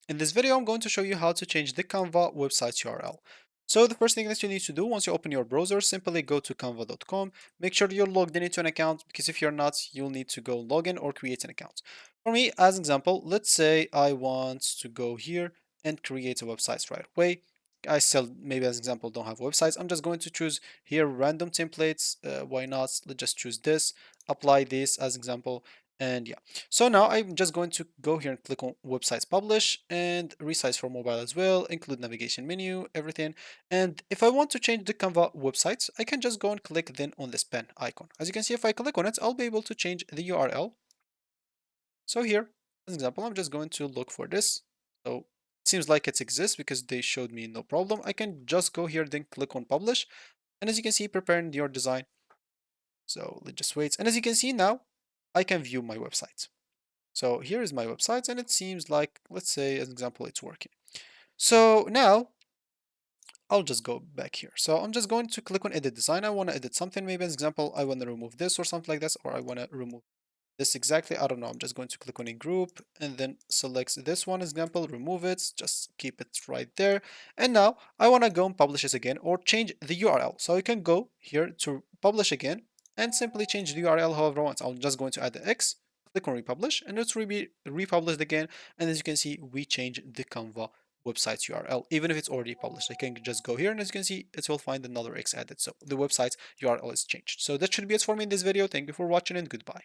In this video, I'm going to show you how to change the Canva website URL. So the first thing that you need to do once you open your browser, simply go to canva.com. Make sure you're logged in into an account because if you're not, you'll need to go log in or create an account. For me, as an example, let's say I want to go here and create a website right away. I still, maybe as an example, don't have websites. I'm just going to choose here random templates. Why not? Let's just choose this, apply this as example, and yeah. So now I'm just going to go here and click on websites publish and resize for mobile as well, include navigation menu, everything. And if I want to change the Canva websites, I can just go and click then on this pen icon. As you can see, if I click on it, I'll be able to change the URL. So here, as an example, I'm just going to look for this. So it seems like it exists because they showed me no problem. I can just go here, then click on publish. And as you can see, preparing your design. So let's just wait. And as you can see now, I can view my website. So here is my website and it seems like, let's say as an example, it's working. So now I'll just go back here. So I'm just going to click on edit design. I want to edit something. Maybe as an example, I want to remove this or something like this, or I want to remove this exactly. I don't know. I'm just going to click on a group and then select this one as example, remove it, just keep it right there. And now I want to go and publish this again or change the URL. So I can go here to publish again and simply change the URL however I want. I'm just going to add the X, click on republish, and it's be republished again. And as you can see, we change the Canva website's URL, even if it's already published. I can just go here and as you can see, it will find another X added. So the website's URL is changed. So that should be it for me in this video. Thank you for watching and goodbye.